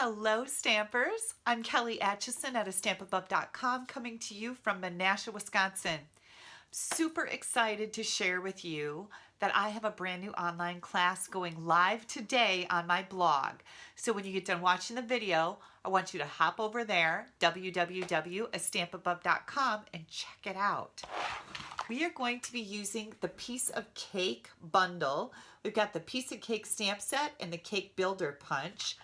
Hello Stampers, I'm Kelly Acheson at stampingup.com coming to you from Menasha, Wisconsin. Super excited to share with you that I have a brand new online class going live today on my blog. So when you get done watching the video, I want you to hop over there, www.stampingup.com, and check it out. We are going to be using the Piece of Cake bundle. We've got the Piece of Cake stamp set and the Cake Builder Punch.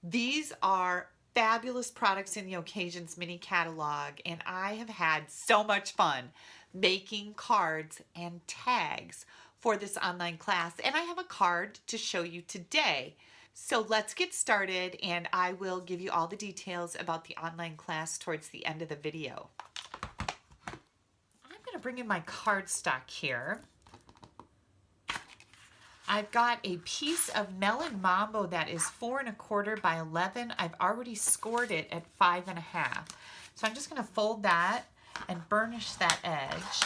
These are fabulous products in the Occasions mini catalog, and I have had so much fun making cards and tags for this online class, and I have a card to show you today. So let's get started, and I will give you all the details about the online class towards the end of the video. I'm going to bring in my cardstock here. I've got a piece of Melon Mambo that is 4 1/4 by 11. I've already scored it at 5 1/2. So I'm just going to fold that and burnish that edge.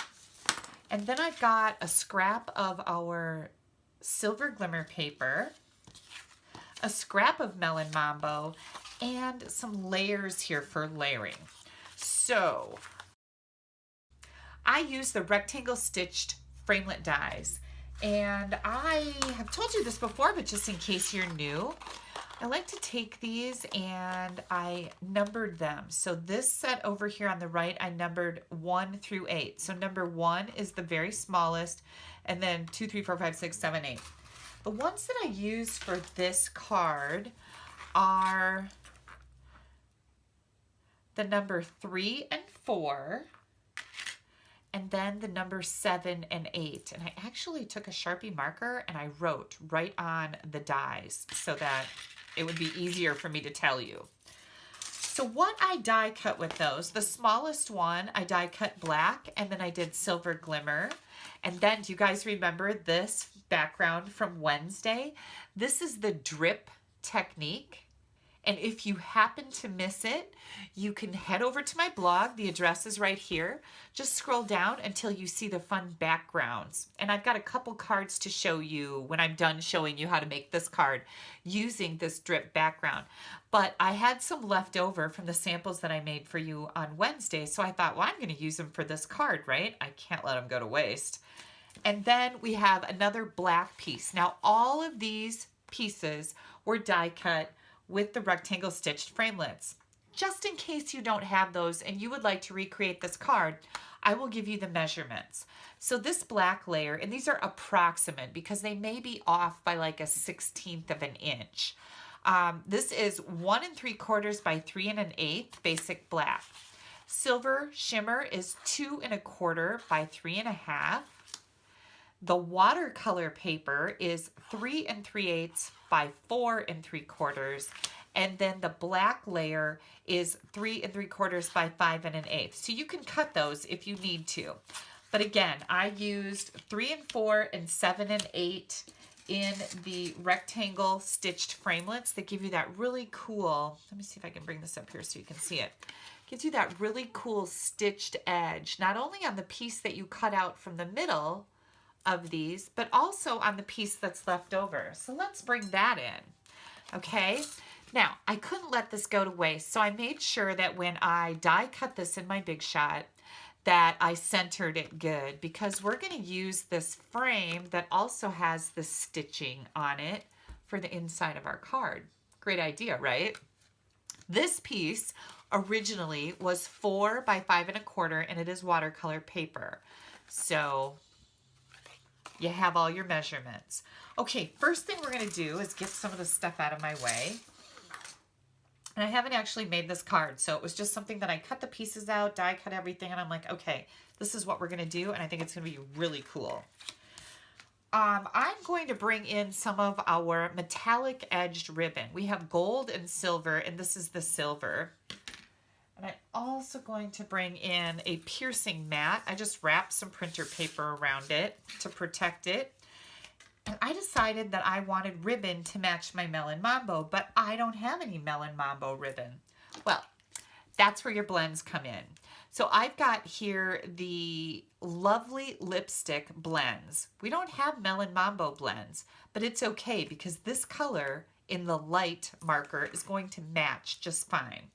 And then I've got a scrap of our silver glimmer paper, a scrap of Melon Mambo, and some layers here for layering. So I use the rectangle stitched framelit dies. And I have told you this before, but just in case you're new, I like to take these and I numbered them. So this set over here on the right, I numbered 1 through 8. So number 1 is the very smallest, and then 2, 3, 4, 5, 6, 7, 8. The ones that I use for this card are the number 3 and 4. And then the number 7 and 8. And I actually took a Sharpie marker and I wrote right on the dies so that it would be easier for me to tell you. So what I die cut with those, the smallest one, I die cut black, and then I did silver glimmer. And then, do you guys remember this background from Wednesday? This is the drip technique. And if you happen to miss it, you can head over to my blog. The address is right here. Just scroll down until you see the fun backgrounds. And I've got a couple cards to show you when I'm done showing you how to make this card using this drip background. But I had some left over from the samples that I made for you on Wednesday. So I thought, well, I'm going to use them for this card, right? I can't let them go to waste. And then we have another black piece. Now, all of these pieces were die cut with the rectangle stitched framelits. Just in case you don't have those and you would like to recreate this card, I will give you the measurements. So this black layer, and these are approximate because they may be off by like a 1/16 of an inch. This is 1 3/4 by 3 1/8 basic black. Silver shimmer is 2 1/4 by 3 1/2. The watercolor paper is 3 3/8 by 4 3/4, and then the black layer is 3 3/4 by 5 1/8. So you can cut those if you need to. But again, I used 3 and 4 and 7 and 8 in the rectangle stitched framelits that give you that really cool, let me see if I can bring this up here so you can see it. Gives you that really cool stitched edge, not only on the piece that you cut out from the middle of these, but also on the piece that's left over. So let's bring that in. Okay, now I couldn't let this go to waste, so I made sure that when I die cut this in my Big Shot that I centered it good, because we're going to use this frame that also has the stitching on it for the inside of our card. Great idea, right? This piece originally was 4 by 5 1/4, and it is watercolor paper. So you have all your measurements. Okay, first thing we're going to do is get some of the stuff out of my way. And I haven't actually made this card, so it was just something that I cut the pieces out, die cut everything, and I'm like, okay, this is what we're going to do, and I think it's going to be really cool. I'm going to bring in some of our metallic edged ribbon. We have gold and silver, and this is the silver. And I'm also going to bring in a piercing mat. I just wrapped some printer paper around it to protect it. And I decided that I wanted ribbon to match my Melon Mambo, but I don't have any Melon Mambo ribbon. Well, that's where your blends come in. So I've got here the lovely lipstick blends. We don't have Melon Mambo blends, but it's okay because this color in the light marker is going to match just fine.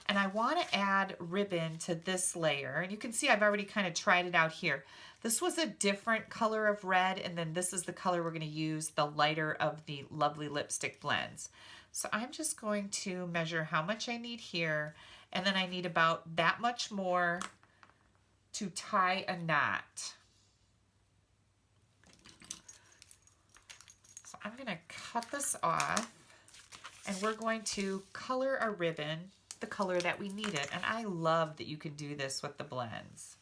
And I want to add ribbon to this layer. And you can see I've already kind of tried it out here. This was a different color of red, and then this is the color we're going to use, the lighter of the Lovely Lipstick Blends. So I'm just going to measure how much I need here, and then I need about that much more to tie a knot. So I'm going to cut this off, and we're going to color our ribbon the color that we need it. And I love that you can do this with the blends.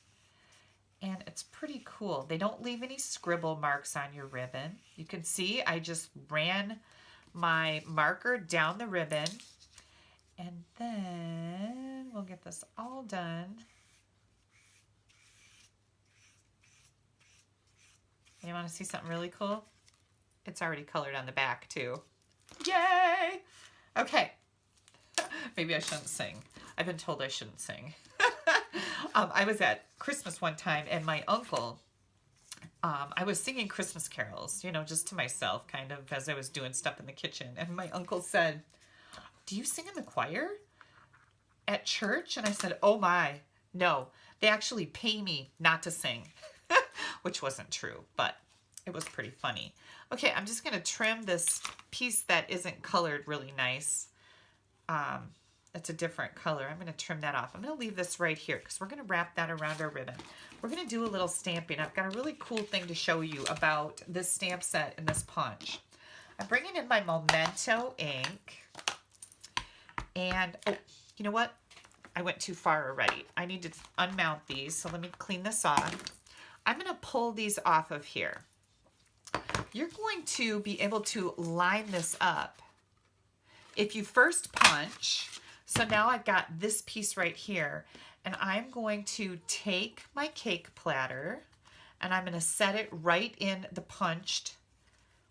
And it's pretty cool. They don't leave any scribble marks on your ribbon. You can see I just ran my marker down the ribbon, and then we'll get this all done. You want to see something really cool? It's already colored on the back too. Yay! Okay. Maybe I shouldn't sing. I've been told I shouldn't sing. I was at Christmas one time, and my uncle, I was singing Christmas carols, you know, just to myself, kind of as I was doing stuff in the kitchen. And my uncle said, "Do you sing in the choir at church?" And I said, "Oh my, no. They actually pay me not to sing," which wasn't true, but it was pretty funny. Okay, I'm just going to trim this piece that isn't colored really nice. It's a different color. I'm going to trim that off. I'm going to leave this right here because we're going to wrap that around our ribbon. We're going to do a little stamping. I've got a really cool thing to show you about this stamp set and this punch. I'm bringing in my Memento ink. And, oh, you know what? I went too far already. I need to unmount these, so let me clean this off. I'm going to pull these off of here. You're going to be able to line this up if you first punch. So now I've got this piece right here, and I'm going to take my cake platter and I'm going to set it right in the punched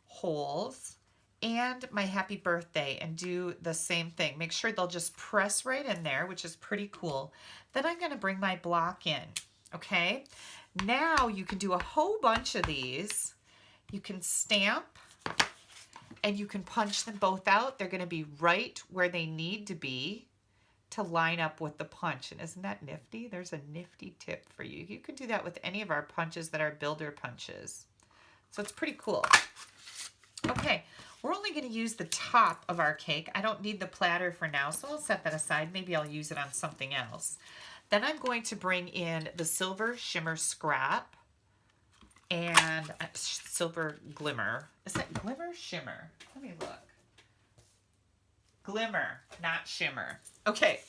holes and my happy birthday and do the same thing. Make sure they'll just press right in there, which is pretty cool. Then I'm going to bring my block in. Okay, now you can do a whole bunch of these. You can stamp and you can punch them both out. They're going to be right where they need to be to line up with the punch. And isn't that nifty? There's a nifty tip for you. You can do that with any of our punches that are builder punches. So it's pretty cool. Okay, we're only going to use the top of our cake. I don't need the platter for now, so I'll set that aside. Maybe I'll use it on something else. Then I'm going to bring in the Silver Shimmer Scrap and Silver Glimmer. Is that Glimmer? Shimmer? Let me look. Glimmer, not shimmer. Okay,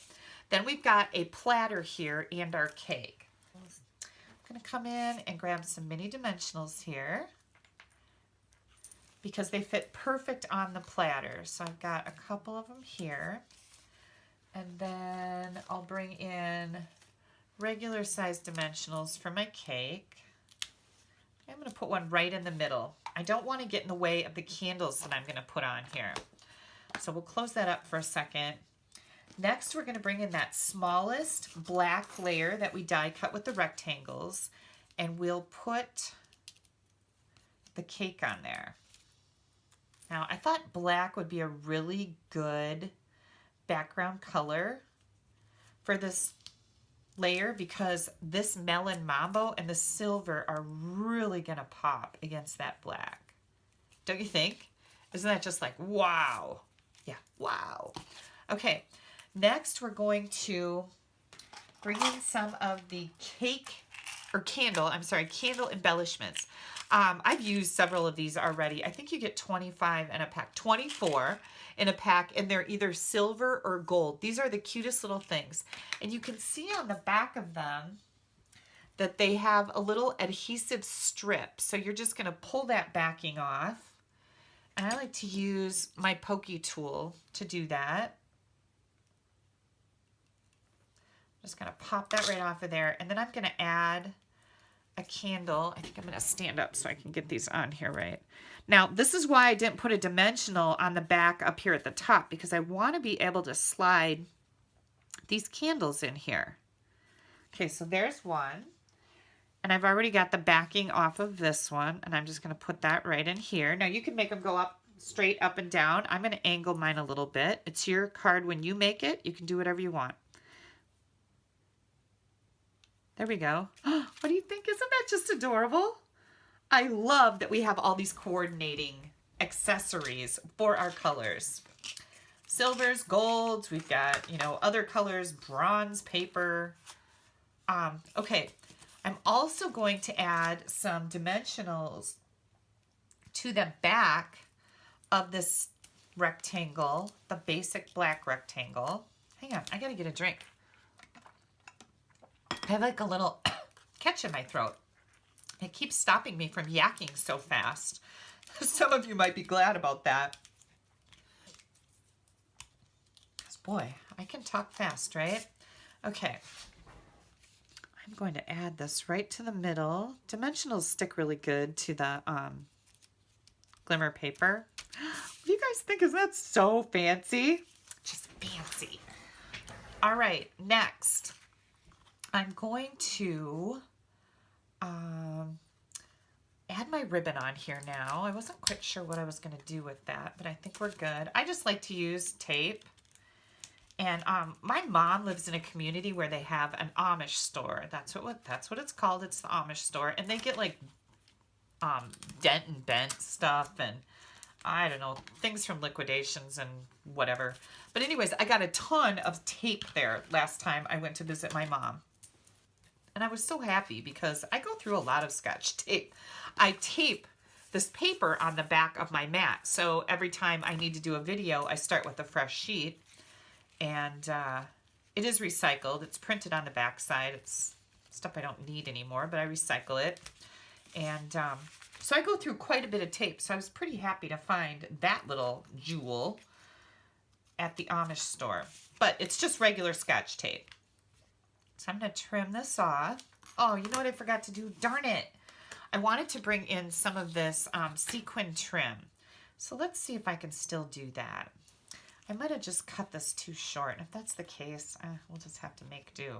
then we've got a platter here and our cake. I'm going to come in and grab some mini dimensionals here because they fit perfect on the platter. So I've got a couple of them here. And then I'll bring in regular size dimensionals for my cake. I'm going to put one right in the middle. I don't want to get in the way of the candles that I'm going to put on here. So we'll close that up for a second. Next, we're going to bring in that smallest black layer that we die cut with the rectangles, and we'll put the cake on there. Now, I thought black would be a really good background color for this layer because this melon mambo and the silver are really going to pop against that black. Don't you think? Isn't that just like, wow? Yeah, wow. Okay, next we're going to bring in some of the candle embellishments. I've used several of these already. I think you get 25 in a pack, 24 in a pack, and they're either silver or gold. These are the cutest little things. And you can see on the back of them that they have a little adhesive strip. So you're just going to pull that backing off. And I like to use my pokey tool to do that. I'm just going to pop that right off of there. And then I'm going to add a candle. I think I'm going to stand up so I can get these on here right. Now, this is why I didn't put a dimensional on the back up here at the top, because I want to be able to slide these candles in here. Okay, so there's one. And I've already got the backing off of this one, and I'm just going to put that right in here. Now, you can make them go up straight up and down. I'm going to angle mine a little bit. It's your card when you make it. You can do whatever you want. There we go. What do you think? Isn't that just adorable? I love that we have all these coordinating accessories for our colors. Silvers, golds, we've got, you know, other colors, bronze paper. Okay, I'm also going to add some dimensionals to the back of this rectangle, the basic black rectangle. Hang on, I gotta get a drink. I have like a little catch in my throat. It keeps stopping me from yakking so fast. Some of you might be glad about that. Because boy, I can talk fast, right? Okay. I'm going to add this right to the middle. Dimensionals stick really good to the glimmer paper. What do you guys think? Isn't that so fancy? Just fancy. All right, next. I'm going to add my ribbon on here now. I wasn't quite sure what I was going to do with that, but I think we're good. I just like to use tape. And my mom lives in a community where they have an Amish store. That's what it's called. It's the Amish store. And they get like dent and bent stuff and I don't know, things from liquidations and whatever. But anyways, I got a ton of tape there last time I went to visit my mom. And I was so happy because I go through a lot of Scotch tape. I tape this paper on the back of my mat. So every time I need to do a video, I start with a fresh sheet. And it is recycled. It's printed on the back side. It's stuff I don't need anymore, but I recycle it. And so I go through quite a bit of tape. So I was pretty happy to find that little jewel at the Amish store. But it's just regular Scotch tape. So I'm going to trim this off. Oh, you know what I forgot to do? Darn it. I wanted to bring in some of this sequin trim. So let's see if I can still do that. I might have just cut this too short. If that's the case, we'll just have to make do.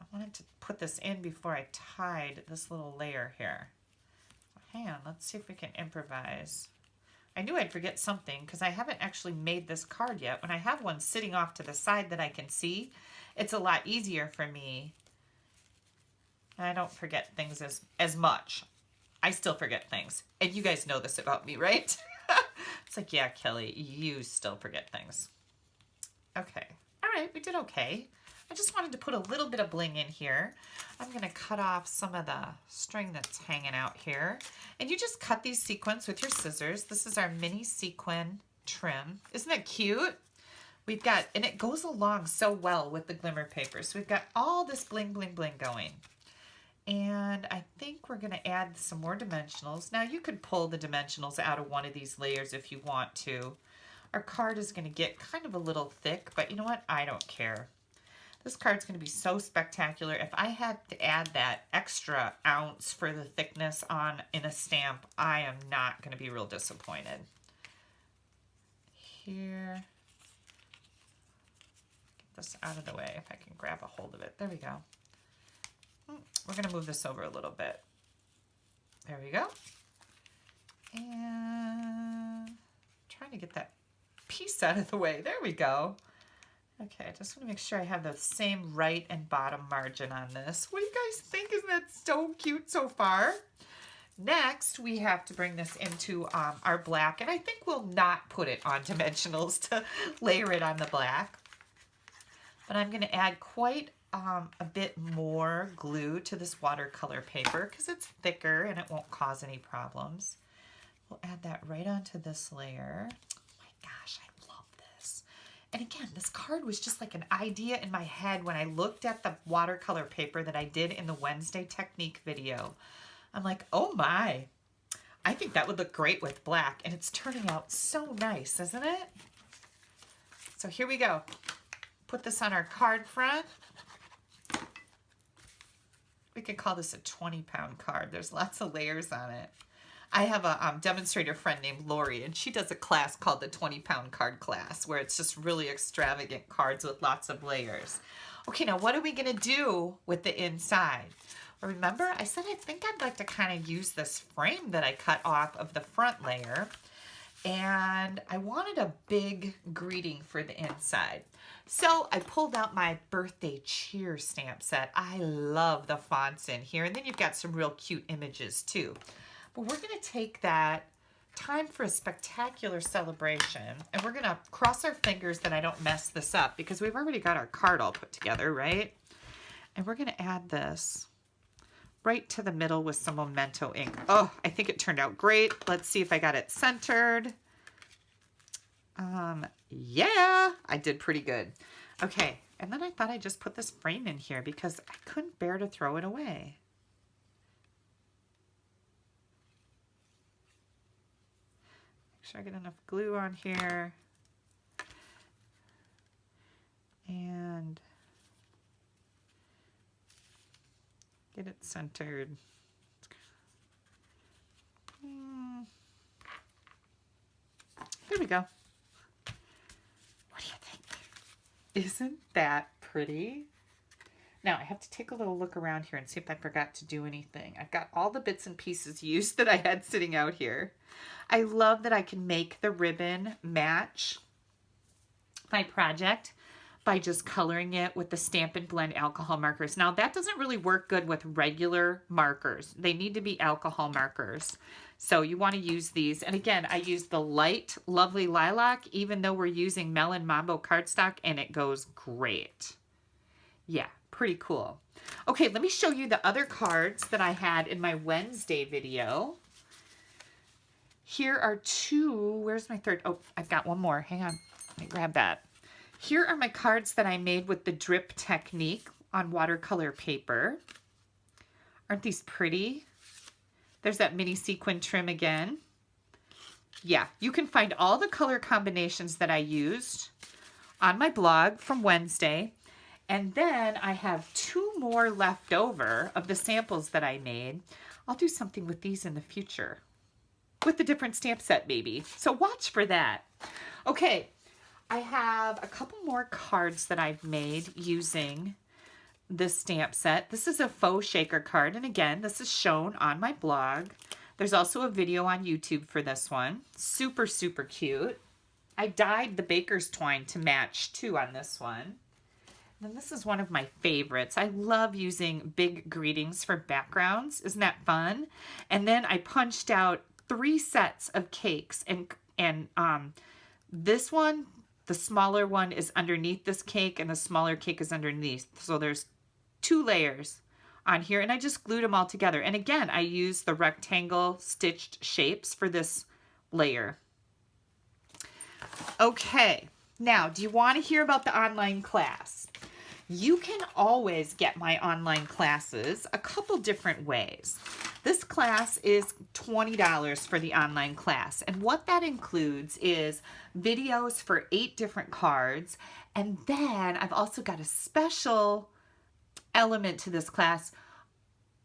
I wanted to put this in before I tied this little layer here. Hang on, let's see if we can improvise. I knew I'd forget something because I haven't actually made this card yet. When I have one sitting off to the side that I can see, it's a lot easier for me. I don't forget things as much. I still forget things. And you guys know this about me, right? It's like, yeah, Kelly, you still forget things. Okay. All right, we did okay. I just wanted to put a little bit of bling in here. I'm going to cut off some of the string that's hanging out here. And you just cut these sequins with your scissors. This is our mini sequin trim. Isn't that cute? We've got, and it goes along so well with the glimmer paper. So we've got all this bling, bling, bling going. And I think we're going to add some more dimensionals. Now you could pull the dimensionals out of one of these layers if you want to. Our card is going to get kind of a little thick, but you know what? I don't care. This card's going to be so spectacular. If I had to add that extra ounce for the thickness on in a stamp, I am not going to be real disappointed. Here. Get this out of the way if I can grab a hold of it. There we go. We're going to move this over a little bit. There we go. And trying to get that piece out of the way. There we go. Okay, I just want to make sure I have the same right and bottom margin on this. What do you guys think? Isn't that so cute so far? Next, we have to bring this into our black, and I think we'll not put it on dimensionals to layer it on the black. But I'm going to add quite a bit more glue to this watercolor paper because it's thicker and it won't cause any problems. We'll add that right onto this layer. Oh my gosh, I love this. And again, this card was just like an idea in my head when I looked at the watercolor paper that I did in the Wednesday technique video. I'm like, oh my, I think that would look great with black, and it's turning out so nice, isn't it? So here we go. Put this on our card front. We could call this a 20-pound card. There's lots of layers on it. I have a demonstrator friend named Lori, and she does a class called the 20-pound card class, where it's just really extravagant cards with lots of layers. Okay, now what are we going to do with the inside? Remember, I said I think I'd like to kind of use this frame that I cut off of the front layer. And I wanted a big greeting for the inside. So I pulled out my birthday cheer stamp set. I love the fonts in here. And then you've got some real cute images too. But we're going to take that time for a spectacular celebration. And we're going to cross our fingers that I don't mess this up because we've already got our card all put together, right? And we're going to add this right to the middle with some Memento ink. Oh, I think it turned out great. Let's see if I got it centered. Yeah, I did pretty good. Okay, and then I thought I'd just put this frame in here because I couldn't bear to throw it away. Make sure I get enough glue on here. And get it centered. There we go. What do you think? Isn't that pretty? Now I have to take a little look around here and see if I forgot to do anything. I've got all the bits and pieces used that I had sitting out here. I love that I can make the ribbon match my project by just coloring it with the Stampin' Blend alcohol markers. Now that doesn't really work good with regular markers. They need to be alcohol markers. So you want to use these. And again, I use the light, lovely lilac, even though we're using Melon Mambo cardstock, and it goes great. Yeah, pretty cool. Okay, let me show you the other cards that I had in my Wednesday video. Here are two. Where's my third? Oh, I've got one more. Hang on. Let me grab that. Here are my cards that I made with the drip technique on watercolor paper. Aren't these pretty? There's that mini sequin trim again. Yeah, you can find all the color combinations that I used on my blog from Wednesday. And then I have two more left over of the samples that I made. I'll do something with these in the future with the different stamp set maybe. So watch for that. Okay, I have a couple more cards that I've made using this stamp set. This is a faux shaker card, and again, this is shown on my blog. There's also a video on YouTube for this one. Super, super cute. I dyed the baker's twine to match too on this one. And this is one of my favorites. I love using big greetings for backgrounds. Isn't that fun? And then I punched out 3 sets of cakes, and this one, the smaller one, is underneath this cake, and the smaller cake is underneath. So there's 2 layers on here, and I just glued them all together. And again, I used the rectangle stitched shapes for this layer. Okay, now, do you want to hear about the online class? You can always get my online classes a couple different ways. This class is $20 for the online class, and what that includes is videos for 8 different cards, and then I've also got a special element to this class.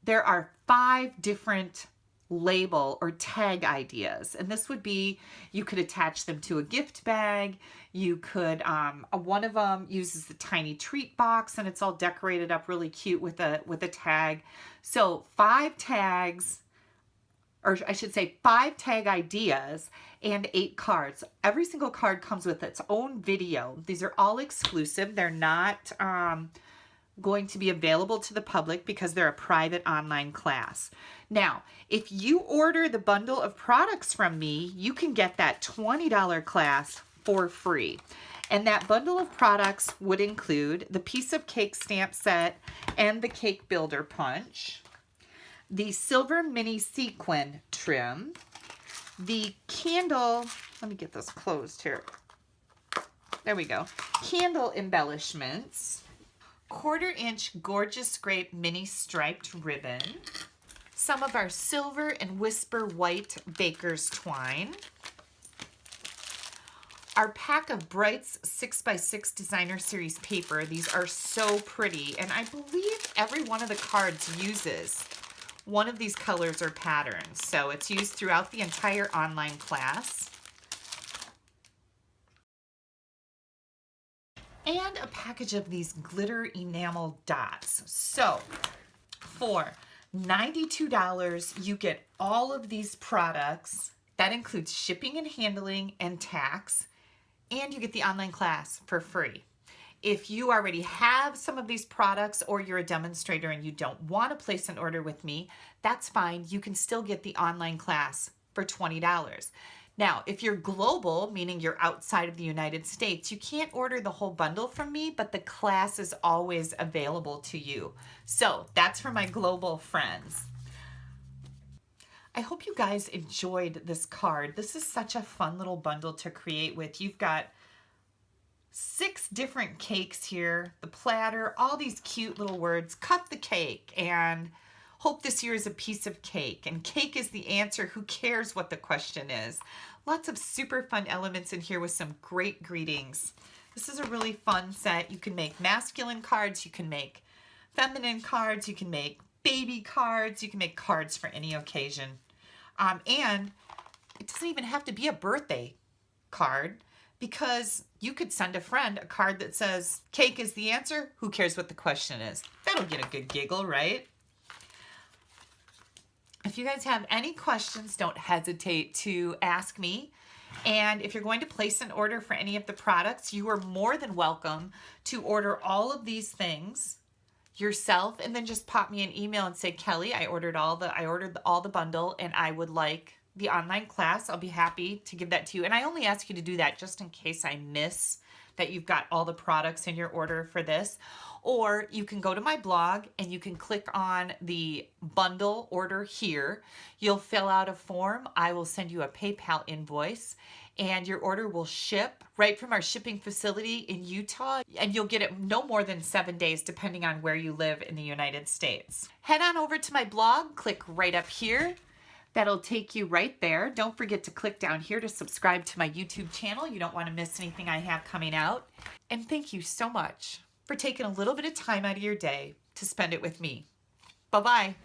There are 5 different label or tag ideas, and this would be, you could attach them to a gift bag. You could one of them uses the tiny treat box, and it's all decorated up really cute with a tag. So 5 tags, or I should say 5 tag ideas and 8 cards. Every single card comes with its own video. These are all exclusive. They're not going to be available to the public because they're a private online class. Now, if you order the bundle of products from me, you can get that $20 class for free. And that bundle of products would include the piece of cake stamp set and the cake builder punch, the silver mini sequin trim, the candle, let me get this closed here. There we go. Candle embellishments, 1/4 inch gorgeous grape mini striped ribbon, some of our silver and whisper white baker's twine, our pack of Brights 6x6 designer series paper. These are so pretty, and I believe every one of the cards uses one of these colors or patterns, so it's used throughout the entire online class. And a package of these glitter enamel dots. So For $92, you get all of these products. That includes shipping and handling and tax, and you get the online class for free. If you already have some of these products or you're a demonstrator and you don't want to place an order with me, that's fine. You can still get the online class for $20. Now, if you're global, meaning you're outside of the United States, you can't order the whole bundle from me, but the class is always available to you. So that's for my global friends. I hope you guys enjoyed this card. This is such a fun little bundle to create with. You've got 6 different cakes here, the platter, all these cute little words, cut the cake, and hope this year is a piece of cake, and cake is the answer, who cares what the question is. Lots of super fun elements in here with some great greetings. This is a really fun set. You can make masculine cards, you can make feminine cards, you can make baby cards, you can make cards for any occasion. And it doesn't even have to be a birthday card, because you could send a friend a card that says, cake is the answer, who cares what the question is. That'll get a good giggle, right? If you guys have any questions, don't hesitate to ask me. And if you're going to place an order for any of the products, you are more than welcome to order all of these things yourself, and then just pop me an email and say, Kelly, I ordered all the bundle, and I would like the online class. I'll be happy to give that to you. And I only ask you to do that just in case I miss that you've got all the products in your order for this. Or you can go to my blog and you can click on the bundle order here. You'll fill out a form. I will send you a PayPal invoice, and your order will ship right from our shipping facility in Utah, and you'll get it no more than 7 days depending on where you live in the United States. Head on over to my blog, click right up here. That'll take you right there. Don't forget to click down here to subscribe to my YouTube channel. You don't want to miss anything I have coming out. And thank you so much for taking a little bit of time out of your day to spend it with me. Bye-bye.